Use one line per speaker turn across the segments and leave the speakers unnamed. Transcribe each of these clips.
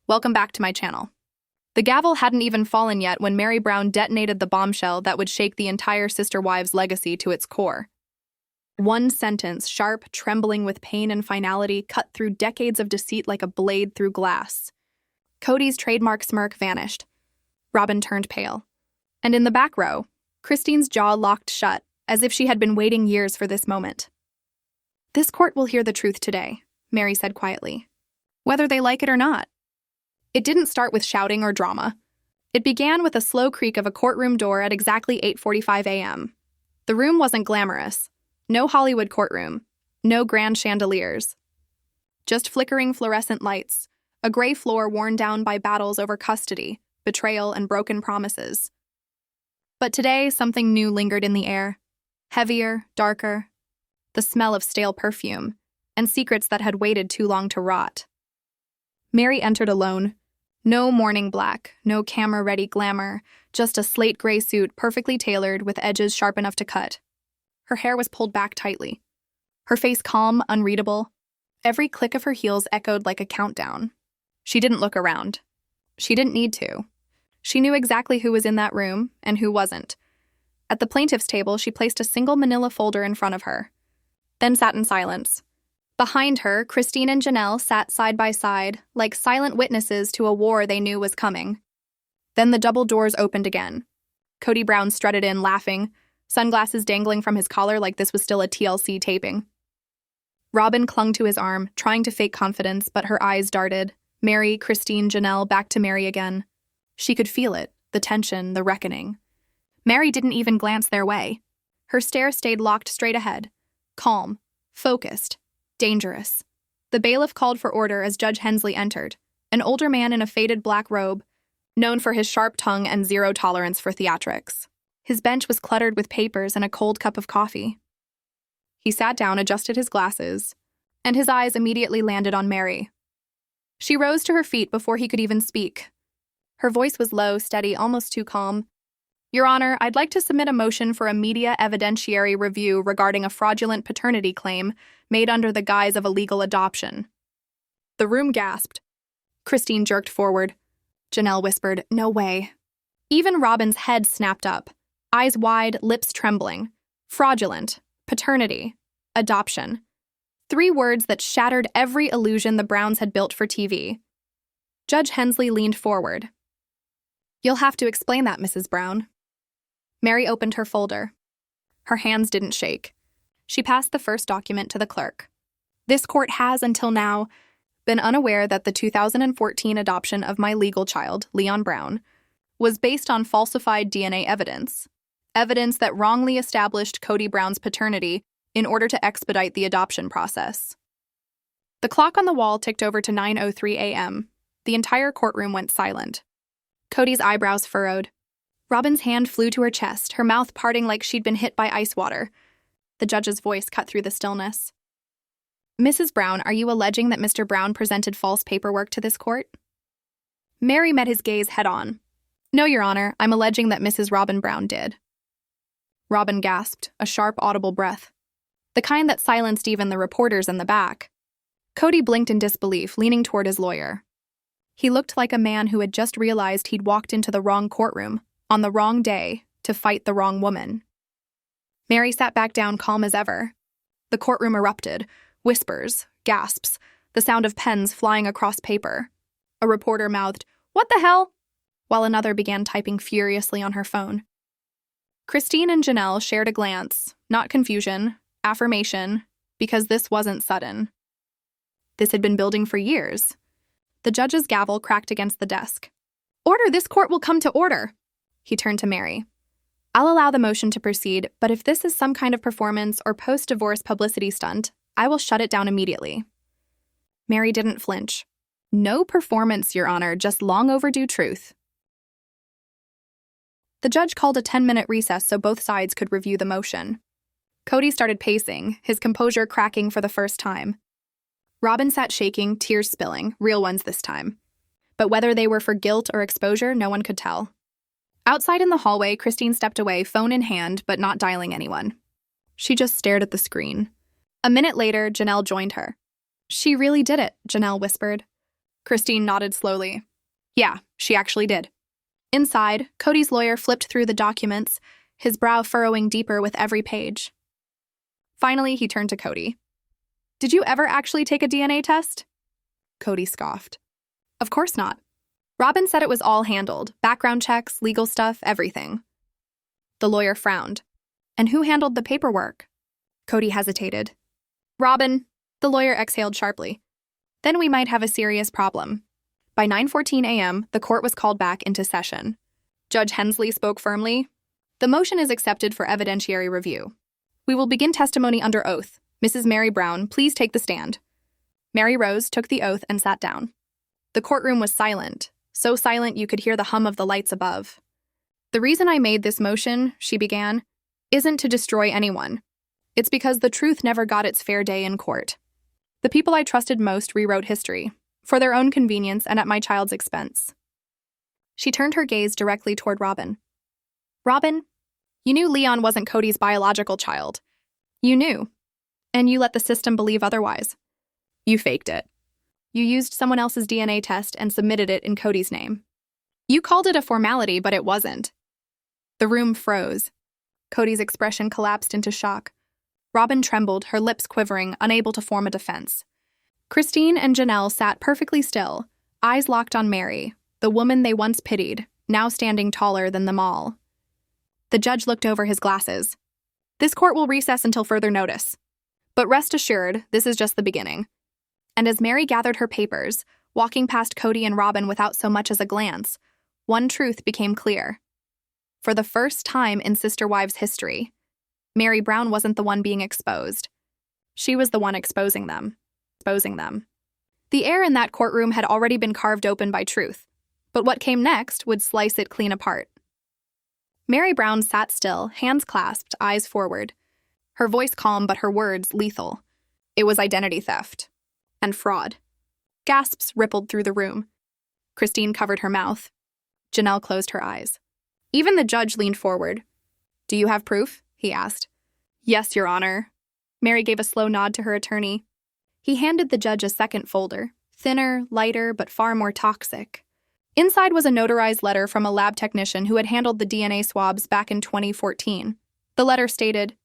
Welcome back to my channel. The gavel hadn't even fallen yet when Meri Brown detonated the bombshell that would shake the entire Sister Wives legacy to its core. One sentence, sharp, trembling with pain and finality, cut through decades of deceit like a blade through glass. Cody's trademark smirk vanished. Robyn turned pale. And in the back row, Christine's jaw locked shut, as if she had been waiting years for this moment. "This court will hear the truth today," Meri said quietly, "whether they like it or not." It didn't start with shouting or drama. It began with a slow creak of a courtroom door at exactly 8:45 a.m. The room wasn't glamorous. No Hollywood courtroom. No grand chandeliers. Just flickering fluorescent lights, a gray floor worn down by battles over custody, betrayal, and broken promises. But today, something new lingered in the air. Heavier, darker. The smell of stale perfume, and secrets that had waited too long to rot. Meri entered alone. No morning black, no camera-ready glamour, just a slate gray suit perfectly tailored with edges sharp enough to cut. Her hair was pulled back tightly. Her face calm, unreadable. Every click of her heels echoed like a countdown. She didn't look around. She didn't need to. She knew exactly who was in that room and who wasn't. At the plaintiff's table, she placed a single manila folder in front of her, then sat in silence. Behind her, Christine and Janelle sat side by side, like silent witnesses to a war they knew was coming. Then the double doors opened again. Cody Brown strutted in, laughing, sunglasses dangling from his collar like this was still a TLC taping. Robyn clung to his arm, trying to fake confidence, but her eyes darted. Meri, Christine, Janelle, back to Meri again. She could feel it, the tension, the reckoning. Meri didn't even glance their way. Her stare stayed locked straight ahead, calm, focused. Dangerous. The bailiff called for order as Judge Hensley entered, an older man in a faded black robe, known for his sharp tongue and zero tolerance for theatrics. His bench was cluttered with papers and a cold cup of coffee. He sat down, adjusted his glasses, and his eyes immediately landed on Meri. She rose to her feet before he could even speak. Her voice was low, steady, almost too calm. "Your Honor, I'd like to submit a motion for a media evidentiary review regarding a fraudulent paternity claim made under the guise of a legal adoption." The room gasped. Christine jerked forward. Janelle whispered, "No way." Even Robyn's head snapped up, eyes wide, lips trembling. Fraudulent, paternity, adoption. 3 words that shattered every illusion the Browns had built for TV. Judge Hensley leaned forward. "You'll have to explain that, Mrs. Brown." Meri opened her folder. Her hands didn't shake. She passed the first document to the clerk. "This court has, until now, been unaware that the 2014 adoption of my legal child, Leon Brown, was based on falsified DNA evidence. Evidence that wrongly established Cody Brown's paternity in order to expedite the adoption process." The clock on the wall ticked over to 9:03 a.m. The entire courtroom went silent. Cody's eyebrows furrowed. Robyn's hand flew to her chest, her mouth parting like she'd been hit by ice water. The judge's voice cut through the stillness. "Mrs. Brown, are you alleging that Mr. Brown presented false paperwork to this court?" Meri met his gaze head-on. "No, Your Honor, I'm alleging that Mrs. Robyn Brown did." Robyn gasped, a sharp, audible breath. The kind that silenced even the reporters in the back. Cody blinked in disbelief, leaning toward his lawyer. He looked like a man who had just realized he'd walked into the wrong courtroom, on the wrong day, to fight the wrong woman. Meri sat back down, calm as ever. The courtroom erupted. Whispers, gasps, the sound of pens flying across paper. A reporter mouthed, "What the hell?" while another began typing furiously on her phone. Christine and Janelle shared a glance, not confusion, affirmation, because this wasn't sudden. This had been building for years. The judge's gavel cracked against the desk. "Order, this court will come to order." He turned to Meri. "I'll allow the motion to proceed, but if this is some kind of performance or post-divorce publicity stunt, I will shut it down immediately." Meri didn't flinch. "No performance, Your Honor, just long overdue truth." The judge called a 10-minute recess so both sides could review the motion. Cody started pacing, his composure cracking for the first time. Robyn sat shaking, tears spilling, real ones this time. But whether they were for guilt or exposure, no one could tell. Outside in the hallway, Christine stepped away, phone in hand, but not dialing anyone. She just stared at the screen. A minute later, Janelle joined her. "She really did it," Janelle whispered. Christine nodded slowly. Yeah, she actually did. Inside, Cody's lawyer flipped through the documents, his brow furrowing deeper with every page. Finally, he turned to Cody. Did you ever actually take a DNA test? Cody scoffed. Of course not. Robyn said it was all handled, background checks, legal stuff, everything. The lawyer frowned. And who handled the paperwork? Cody hesitated. Robyn, the lawyer exhaled sharply. Then we might have a serious problem. By 9:14 a.m., the court was called back into session. Judge Hensley spoke firmly. The motion is accepted for evidentiary review. We will begin testimony under oath. Mrs. Meri Brown, please take the stand. Meri rose, took the oath, and sat down. The courtroom was silent, so silent you could hear the hum of the lights above. The reason I made this motion, she began, isn't to destroy anyone. It's because the truth never got its fair day in court. The people I trusted most rewrote history, for their own convenience and at my child's expense. She turned her gaze directly toward Robyn. Robyn, you knew Leon wasn't Cody's biological child. You knew. And you let the system believe otherwise. You faked it. You used someone else's DNA test and submitted it in Cody's name. You called it a formality, but it wasn't. The room froze. Cody's expression collapsed into shock. Robyn trembled, her lips quivering, unable to form a defense. Christine and Janelle sat perfectly still, eyes locked on Meri, the woman they once pitied, now standing taller than them all. The judge looked over his glasses. This court will recess until further notice. But rest assured, this is just the beginning. And as Meri gathered her papers, walking past Cody and Robyn without so much as a glance, one truth became clear. For the first time in Sister Wives history, Meri Brown wasn't the one being exposed. She was the one exposing them. The air in that courtroom had already been carved open by truth, but what came next would slice it clean apart. Meri Brown sat still, hands clasped, eyes forward. Her voice calm, but her words lethal. It was identity theft. And fraud. Gasps rippled through the room. Christine covered her mouth. Janelle closed her eyes. Even the judge leaned forward. Do you have proof? He asked. Yes, Your Honor. Meri gave a slow nod to her attorney. He handed the judge a second folder, thinner, lighter, but far more toxic. Inside was a notarized letter from a lab technician who had handled the DNA swabs back in 2014. The letter stated,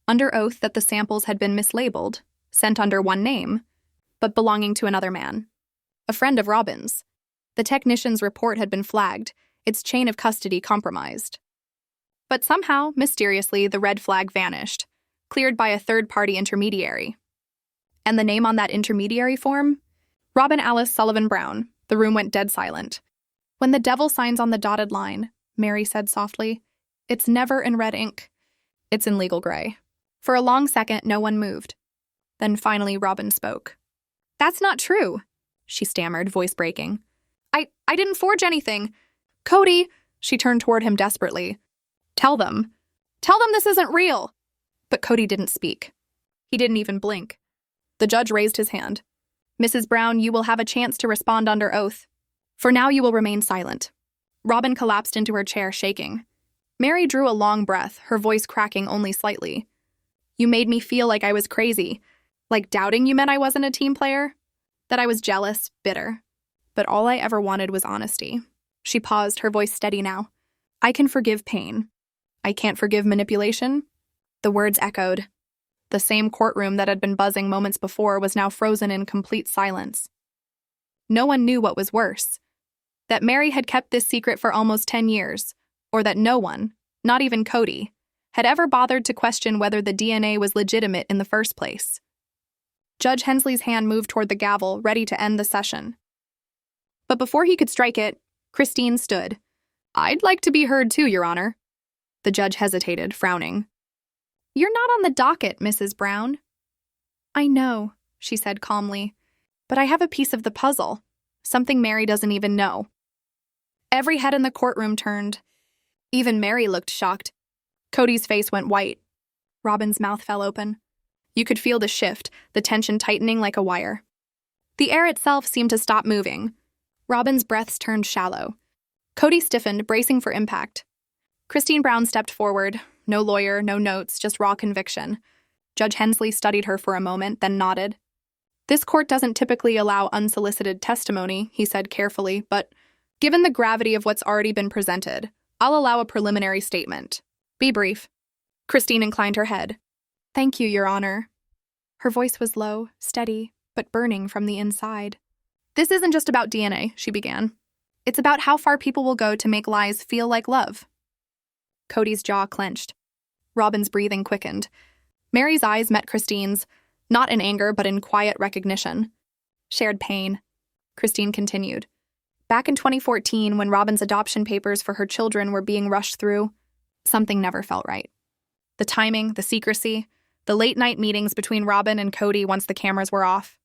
under oath that the samples had been mislabeled, sent under one name, but belonging to another man. A friend of Robyn's. The technician's report had been flagged, its chain of custody compromised. But somehow, mysteriously, the red flag vanished, cleared by a third-party intermediary. And the name on that intermediary form? Robyn Alice Sullivan Brown. The room went dead silent. When the devil signs on the dotted line, Meri said softly, it's never in red ink. It's in legal gray. For a long second, no one moved. Then finally, Robyn spoke. That's not true, she stammered, voice breaking. I didn't forge anything. Cody, she turned toward him desperately. Tell them this isn't real. But Cody didn't speak. He didn't even blink. The judge raised his hand. Mrs. Brown, you will have a chance to respond under oath. For now, you will remain silent. Robyn collapsed into her chair, shaking. Meri drew a long breath, her voice cracking only slightly. You made me feel like I was crazy. Like doubting you meant I wasn't a team player. That I was jealous, bitter. But all I ever wanted was honesty. She paused, her voice steady now. I can forgive pain. I can't forgive manipulation. The words echoed. The same courtroom that had been buzzing moments before was now frozen in complete silence. No one knew what was worse. That Meri had kept this secret for almost 10 years, or that no one, not even Cody, had ever bothered to question whether the DNA was legitimate in the first place. Judge Hensley's hand moved toward the gavel, ready to end the session. But before he could strike it, Christine stood. I'd like to be heard too, Your Honor. The judge hesitated, frowning. You're not on the docket, Mrs. Brown. I know, she said calmly, but I have a piece of the puzzle, something Meri doesn't even know. Every head in the courtroom turned. Even Meri looked shocked. Cody's face went white. Robyn's mouth fell open. You could feel the shift, the tension tightening like a wire. The air itself seemed to stop moving. Robyn's breaths turned shallow. Cody stiffened, bracing for impact. Christine Brown stepped forward. No lawyer, no notes, just raw conviction. Judge Hensley studied her for a moment, then nodded. This court doesn't typically allow unsolicited testimony, he said carefully, but given the gravity of what's already been presented, I'll allow a preliminary statement. Be brief. Christine inclined her head. Thank you, Your Honor. Her voice was low, steady, but burning from the inside. This isn't just about DNA, she began. It's about how far people will go to make lies feel like love. Cody's jaw clenched. Robyn's breathing quickened. Meri's eyes met Christine's, not in anger but in quiet recognition. Shared pain. Christine continued. Back in 2014, when Robyn's adoption papers for her children were being rushed through, something never felt right. The timing, the secrecy, the late-night meetings between Robyn and Cody once the cameras were off.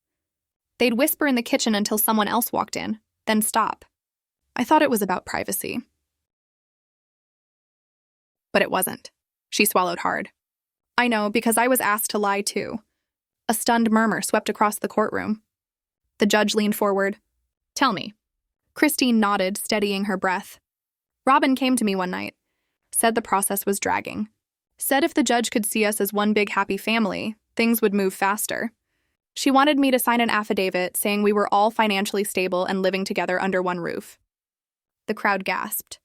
They'd whisper in the kitchen until someone else walked in, then stop. I thought it was about privacy. But it wasn't. She swallowed hard. I know, because I was asked to lie too. A stunned murmur swept across the courtroom. The judge leaned forward. Tell me. Christine nodded, steadying her breath. Robyn came to me one night. Said the process was dragging. Said if the judge could see us as one big happy family, things would move faster. She wanted me to sign an affidavit saying we were all financially stable and living together under one roof. The crowd gasped.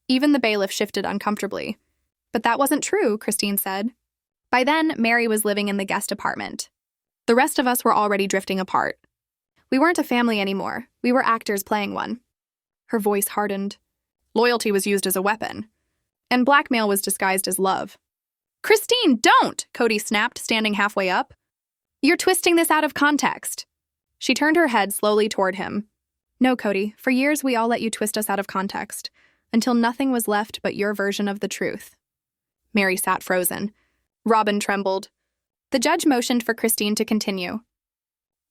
Even the bailiff shifted uncomfortably. But that wasn't true, Christine said. By then, Meri was living in the guest apartment. The rest of us were already drifting apart. We weren't a family anymore. We were actors playing one. Her voice hardened. Loyalty was used as a weapon. And blackmail was disguised as love. Christine, don't! Cody snapped, standing halfway up. You're twisting this out of context. She turned her head slowly toward him. No, Cody, for years we all let you twist us out of context, until nothing was left but your version of the truth. Meri sat frozen. Robyn trembled. The judge motioned for Christine to continue.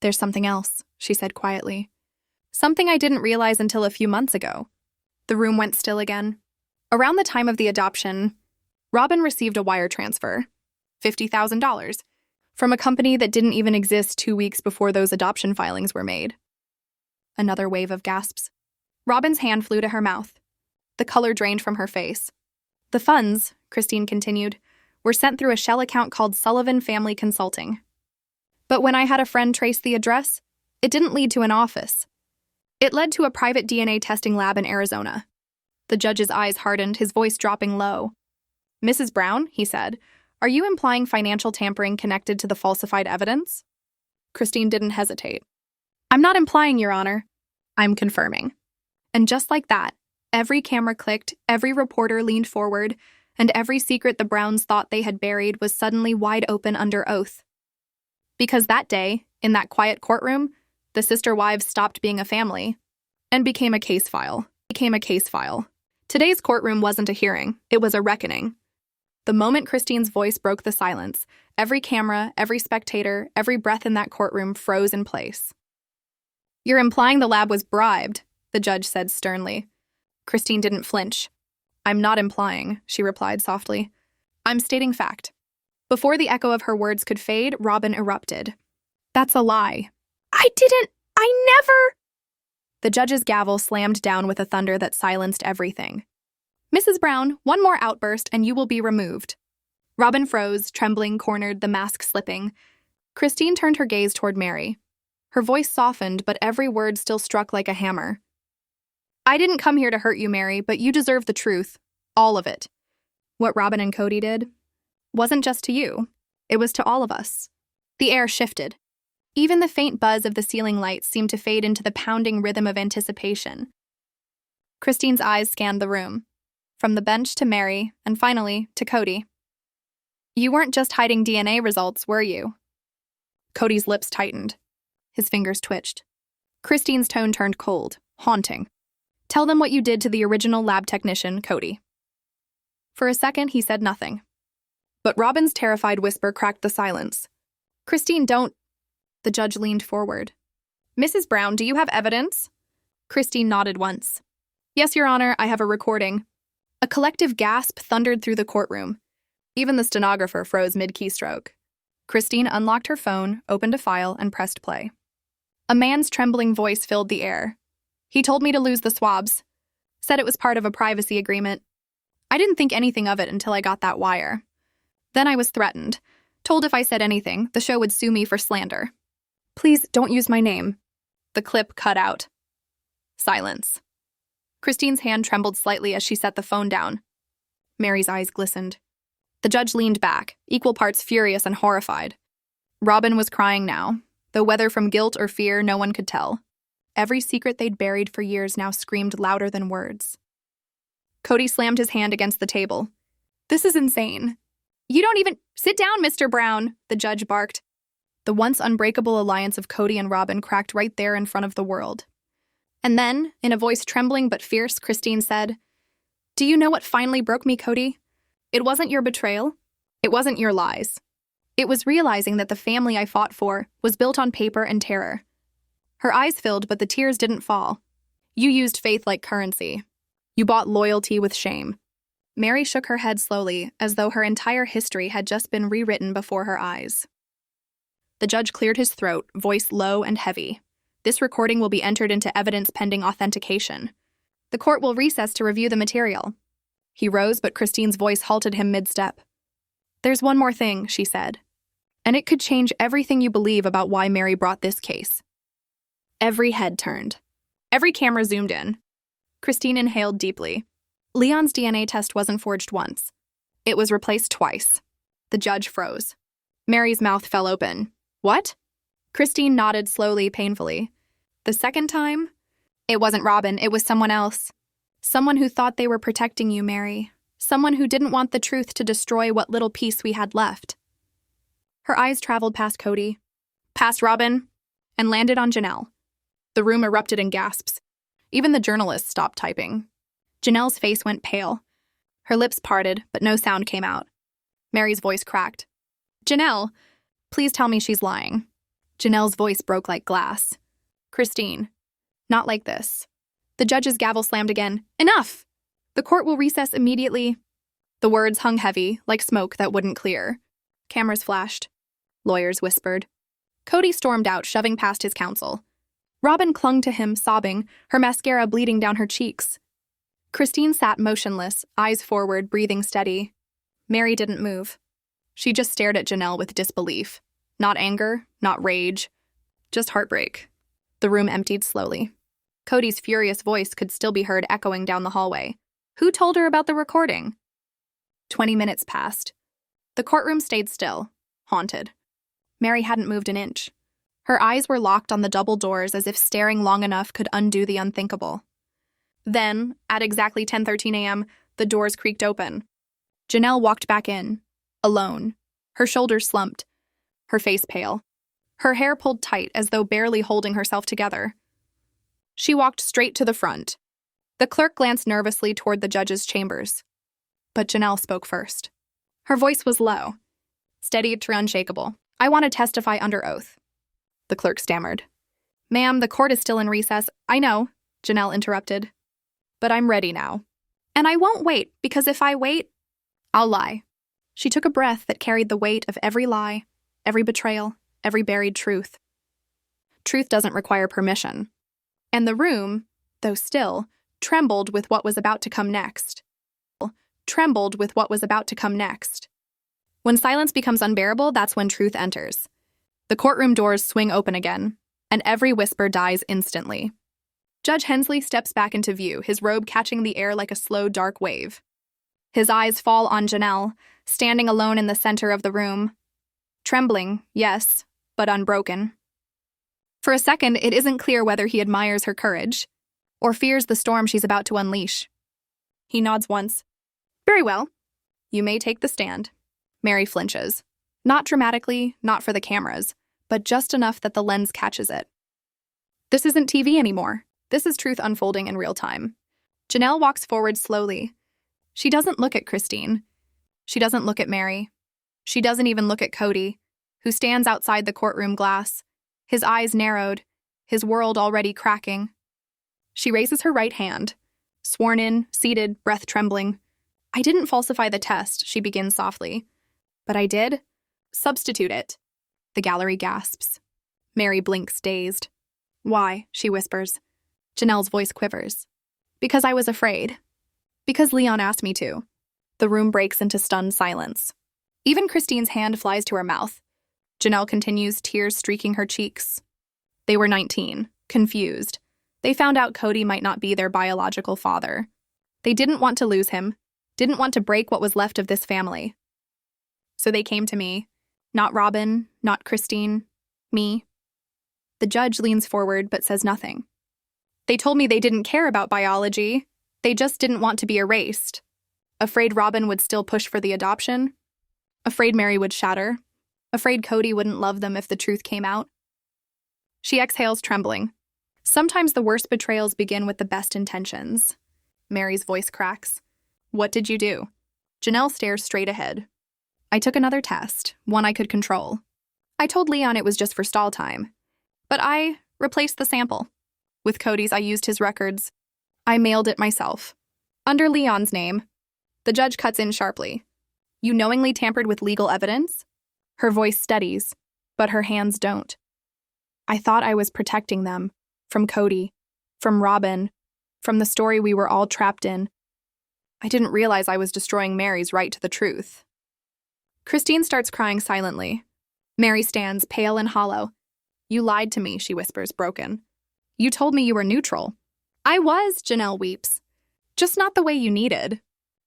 There's something else, she said quietly. Something I didn't realize until a few months ago. The room went still again. Around the time of the adoption, Robyn received a wire transfer, $50,000, from a company that didn't even exist 2 weeks before those adoption filings were made. Another wave of gasps. Robyn's hand flew to her mouth. The color drained from her face. The funds, Christine continued, were sent through a shell account called Sullivan Family Consulting. But when I had a friend trace the address, it didn't lead to an office. It led to a private DNA testing lab in Arizona. The judge's eyes hardened, his voice dropping low. Mrs. Brown, he said, are you implying financial tampering connected to the falsified evidence? Christine didn't hesitate. I'm not implying, Your Honor. I'm confirming. And just like that, every camera clicked, every reporter leaned forward, and every secret the Browns thought they had buried was suddenly wide open under oath. Because that day, in that quiet courtroom, the sister wives stopped being a family and became a case file. Today's courtroom wasn't a hearing, it was a reckoning. The moment Christine's voice broke the silence, every camera, every spectator, every breath in that courtroom froze in place. You're implying the lab was bribed, the judge said sternly. Christine didn't flinch. I'm not implying, she replied softly. I'm stating fact. Before the echo of her words could fade, Robyn erupted. That's a lie. I never… The judge's gavel slammed down with a thunder that silenced everything. Mrs. Brown, one more outburst and you will be removed. Robyn froze, trembling, cornered, the mask slipping. Christine turned her gaze toward Meri. Her voice softened, but every word still struck like a hammer. I didn't come here to hurt you, Meri, but you deserve the truth. All of it. What Robyn and Cody did wasn't just to you. It was to all of us. The air shifted. Even the faint buzz of the ceiling lights seemed to fade into the pounding rhythm of anticipation. Christine's eyes scanned the room, from the bench to Meri, and finally to Cody. You weren't just hiding DNA results, were you? Cody's lips tightened. His fingers twitched. Christine's tone turned cold, haunting. Tell them what you did to the original lab technician, Cody. For a second, he said nothing. But Robyn's terrified whisper cracked the silence. Christine, don't… The judge leaned forward. Mrs. Brown, do you have evidence? Christine nodded once. Yes, Your Honor, I have a recording. A collective gasp thundered through the courtroom. Even the stenographer froze mid-keystroke. Christine unlocked her phone, opened a file, and pressed play. A man's trembling voice filled the air. He told me to lose the swabs. Said it was part of a privacy agreement. I didn't think anything of it until I got that wire. Then I was threatened. Told if I said anything, the show would sue me for slander. Please don't use my name. The clip cut out. Silence. Christine's hand trembled slightly as she set the phone down. Meri's eyes glistened. The judge leaned back, equal parts furious and horrified. Robyn was crying now, though whether from guilt or fear, no one could tell. Every secret they'd buried for years now screamed louder than words. Cody slammed his hand against the table. This is insane. You don't even— Sit down, Mr. Brown, the judge barked. The once unbreakable alliance of Cody and Robyn cracked right there in front of the world. And then, in a voice trembling but fierce, Christine said, Do you know what finally broke me, Cody? It wasn't your betrayal. It wasn't your lies. It was realizing that the family I fought for was built on paper and terror. Her eyes filled, but the tears didn't fall. You used faith like currency. You bought loyalty with shame. Meri shook her head slowly, as though her entire history had just been rewritten before her eyes. The judge cleared his throat, voice low and heavy. This recording will be entered into evidence pending authentication. The court will recess to review the material. He rose, but Christine's voice halted him mid-step. There's one more thing, she said. And it could change everything you believe about why Meri brought this case. Every head turned. Every camera zoomed in. Christine inhaled deeply. Leon's DNA test wasn't forged once. It was replaced twice. The judge froze. Meri's mouth fell open. What? Christine nodded slowly, painfully. The second time? It wasn't Robyn, it was someone else. Someone who thought they were protecting you, Meri. Someone who didn't want the truth to destroy what little peace we had left. Her eyes traveled past Cody, past Robyn, and landed on Janelle. The room erupted in gasps. Even the journalists stopped typing. Janelle's face went pale. Her lips parted, but no sound came out. Meri's voice cracked. Janelle, please tell me she's lying. Janelle's voice broke like glass. Christine, not like this. The judge's gavel slammed again. Enough! The court will recess immediately. The words hung heavy, like smoke that wouldn't clear. Cameras flashed. Lawyers whispered. Cody stormed out, shoving past his counsel. Robyn clung to him, sobbing, her mascara bleeding down her cheeks. Christine sat motionless, eyes forward, breathing steady. Meri didn't move. She just stared at Janelle with disbelief. Not anger, not rage, just heartbreak. The room emptied slowly. Cody's furious voice could still be heard echoing down the hallway. Who told her about the recording? 20 minutes passed. The courtroom stayed still, haunted. Meri hadn't moved an inch. Her eyes were locked on the double doors as if staring long enough could undo the unthinkable. Then, at exactly 10:13 a.m., the doors creaked open. Janelle walked back in, alone, her shoulders slumped, her face pale, her hair pulled tight as though barely holding herself together. She walked straight to the front. The clerk glanced nervously toward the judge's chambers. But Janelle spoke first. Her voice was low, steady to unshakable. I want to testify under oath. The clerk stammered. Ma'am, the court is still in recess. I know, Janelle interrupted. But I'm ready now. And I won't wait, because if I wait, I'll lie. She took a breath that carried the weight of every lie, every betrayal, every buried truth. Truth doesn't require permission. And the room, though still, trembled with what was about to come next. Trembled with what was about to come next. When silence becomes unbearable, that's when truth enters. The courtroom doors swing open again, and every whisper dies instantly. Judge Hensley steps back into view, his robe catching the air like a slow, dark wave. His eyes fall on Janelle, standing alone in the center of the room. Trembling, yes, but unbroken. For a second, it isn't clear whether he admires her courage, or fears the storm she's about to unleash. He nods once. Very well. You may take the stand. Meri flinches. Not dramatically, not for the cameras, but just enough that the lens catches it. This isn't TV anymore. This is truth unfolding in real time. Janelle walks forward slowly. She doesn't look at Christine. She doesn't look at Meri. She doesn't even look at Cody, who stands outside the courtroom glass, his eyes narrowed, his world already cracking. She raises her right hand, sworn in, seated, breath trembling. I didn't falsify the test, she begins softly. But I did. Substitute it. The gallery gasps. Meri blinks, dazed. Why? She whispers. Janelle's voice quivers. Because I was afraid. Because Leon asked me to. The room breaks into stunned silence. Even Christine's hand flies to her mouth. Janelle continues, tears streaking her cheeks. They were 19, confused. They found out Cody might not be their biological father. They didn't want to lose him, didn't want to break what was left of this family. So they came to me. Not Robyn, not Christine, me. The judge leans forward but says nothing. They told me they didn't care about biology. They just didn't want to be erased. Afraid Robyn would still push for the adoption. Afraid Meri would shatter. Afraid Cody wouldn't love them if the truth came out. She exhales, trembling. Sometimes the worst betrayals begin with the best intentions. Meri's voice cracks. What did you do? Janelle stares straight ahead. I took another test, one I could control. I told Leon it was just for stall time. But I replaced the sample. With Cody's, I used his records. I mailed it myself. Under Leon's name. The judge cuts in sharply. You knowingly tampered with legal evidence? Her voice steadies, but her hands don't. I thought I was protecting them. From Cody. From Robyn. From the story we were all trapped in. I didn't realize I was destroying Meri's right to the truth. Christine starts crying silently. Meri stands, pale and hollow. You lied to me, she whispers, broken. You told me you were neutral. I was, Janelle weeps. Just not the way you needed.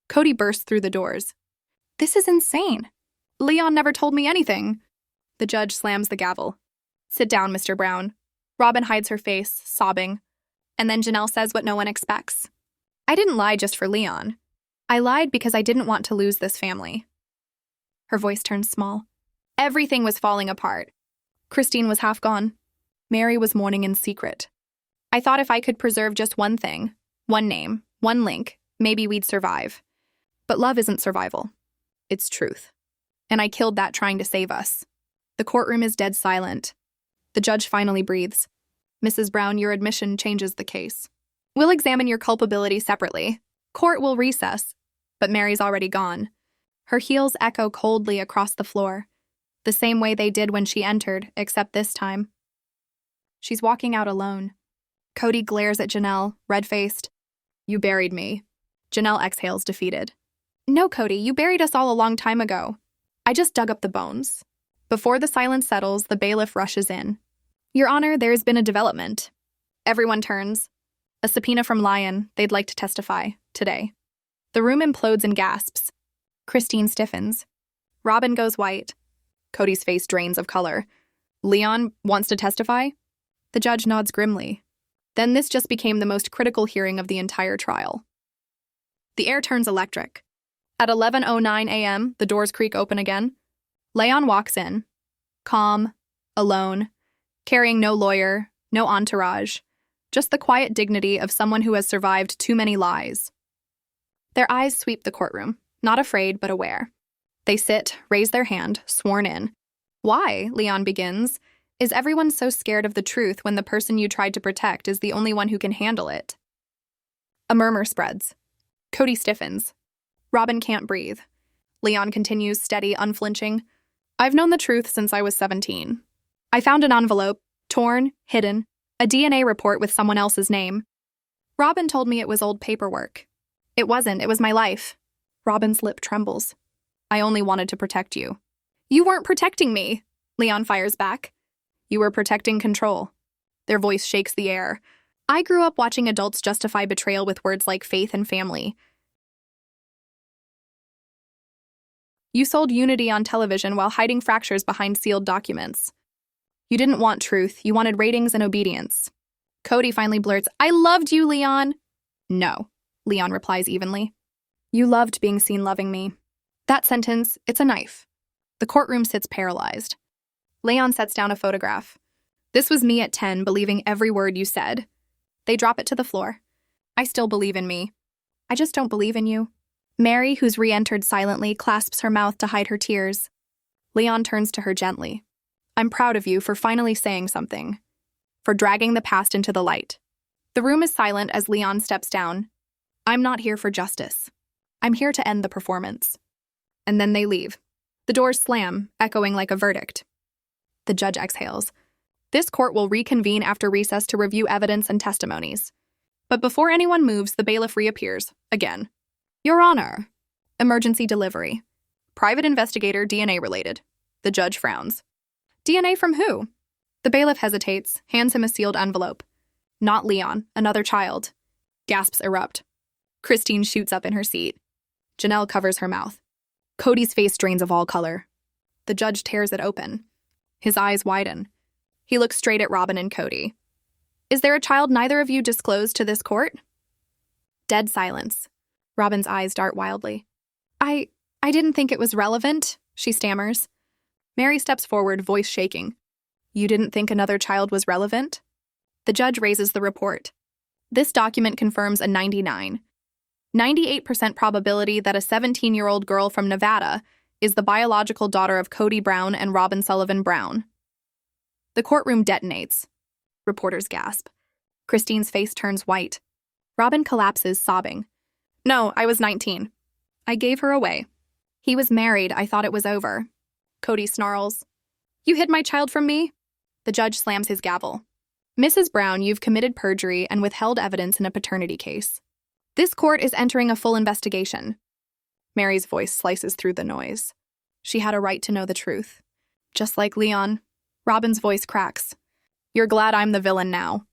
Cody bursts through the doors. This is insane. Leon never told me anything. The judge slams the gavel. Sit down, Mr. Brown. Robyn hides her face, sobbing. And then Janelle says what no one expects. I didn't lie just for Leon. I lied because I didn't want to lose this family. Her voice turns small. Everything was falling apart. Christine was half gone. Meri was mourning in secret. I thought if I could preserve just one thing, one name, one link, maybe we'd survive. But love isn't survival. It's truth. And I killed that trying to save us. The courtroom is dead silent. The judge finally breathes. Mrs. Brown, your admission changes the case. We'll examine your culpability separately. Court will recess. But Meri's already gone. Her heels echo coldly across the floor, the same way they did when she entered, except this time. She's walking out alone. Cody glares at Janelle, red-faced. You buried me. Janelle exhales, defeated. No, Cody, you buried us all a long time ago. I just dug up the bones. Before the silence settles, the bailiff rushes in. Your Honor, there has been a development. Everyone turns. A subpoena from Lyon. They'd like to testify. Today. The room implodes and gasps. Christine stiffens. Robyn goes white. Cody's face drains of color. Leon wants to testify? The judge nods grimly. Then this just became the most critical hearing of the entire trial. The air turns electric. At 11:09 a.m., the doors creak open again. Leon walks in. Calm, alone, carrying no lawyer, no entourage, just the quiet dignity of someone who has survived too many lies. Their eyes sweep the courtroom, not afraid but aware. They sit, raise their hand, sworn in. Why, Leon begins, is everyone so scared of the truth when the person you tried to protect is the only one who can handle it? A murmur spreads. Cody stiffens. Robyn can't breathe. Leon continues, steady, unflinching. I've known the truth since I was 17. I found an envelope, torn, hidden, a DNA report with someone else's name. Robyn told me it was old paperwork. It wasn't, it was my life. Robyn's lip trembles. I only wanted to protect you. You weren't protecting me, Leon fires back. You were protecting control. Their voice shakes the air. I grew up watching adults justify betrayal with words like faith and family. You sold unity on television while hiding fractures behind sealed documents. You didn't want truth, you wanted ratings and obedience. Cody finally blurts, I loved you, Leon. No, Leon replies evenly. You loved being seen loving me. That sentence, it's a knife. The courtroom sits paralyzed. Leon sets down a photograph. This was me at 10, believing every word you said. They drop it to the floor. I still believe in me. I just don't believe in you. Meri, who's re-entered silently, clasps her mouth to hide her tears. Leon turns to her gently. I'm proud of you for finally saying something. For dragging the past into the light. The room is silent as Leon steps down. I'm not here for justice. I'm here to end the performance. And then they leave. The doors slam, echoing like a verdict. The judge exhales. This court will reconvene after recess to review evidence and testimonies. But before anyone moves, the bailiff reappears, again. Your Honor. Emergency delivery. Private investigator, DNA related. The judge frowns. DNA from who? The bailiff hesitates, hands him a sealed envelope. Not Leon, another child. Gasps erupt. Christine shoots up in her seat. Janelle covers her mouth. Cody's face drains of all color. The judge tears it open. His eyes widen. He looks straight at Robyn and Cody. Is there a child neither of you disclosed to this court? Dead silence. Robyn's eyes dart wildly. I didn't think it was relevant, she stammers. Meri steps forward, voice shaking. You didn't think another child was relevant? The judge raises the report. This document confirms a 98% probability that a 17-year-old girl from Nevada is the biological daughter of Cody Brown and Robyn Sullivan Brown. The courtroom detonates. Reporters gasp. Christine's face turns white. Robyn collapses, sobbing. No, I was 19. I gave her away. He was married. I thought it was over. Cody snarls. You hid my child from me? The judge slams his gavel. Mrs. Brown, you've committed perjury and withheld evidence in a paternity case. This court is entering a full investigation. Meri's voice slices through the noise. She had a right to know the truth. Just like Leon. Robyn's voice cracks. You're glad I'm the villain now.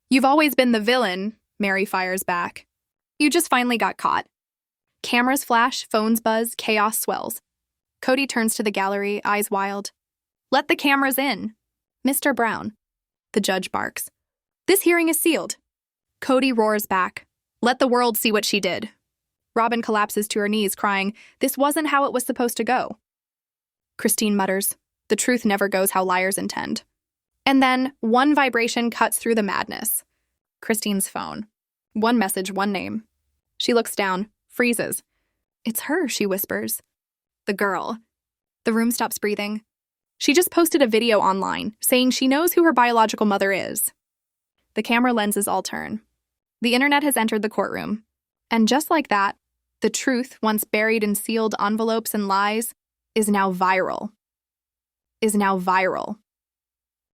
You've always been the villain, Meri fires back. You just finally got caught. Cameras flash, phones buzz, chaos swells. Cody turns to the gallery, eyes wild. Let the cameras in. Mr. Brown. The judge barks. This hearing is sealed. Cody roars back. Let the world see what she did. Robyn collapses to her knees, crying, This wasn't how it was supposed to go. Christine mutters, The truth never goes how liars intend. And then, one vibration cuts through the madness. Christine's phone. One message, one name. She looks down, freezes. It's her, she whispers. The girl. The room stops breathing. She just posted a video online, saying she knows who her biological mother is. The camera lenses all turn. The internet has entered the courtroom. And just like that, the truth, once buried in sealed envelopes and lies, is now viral.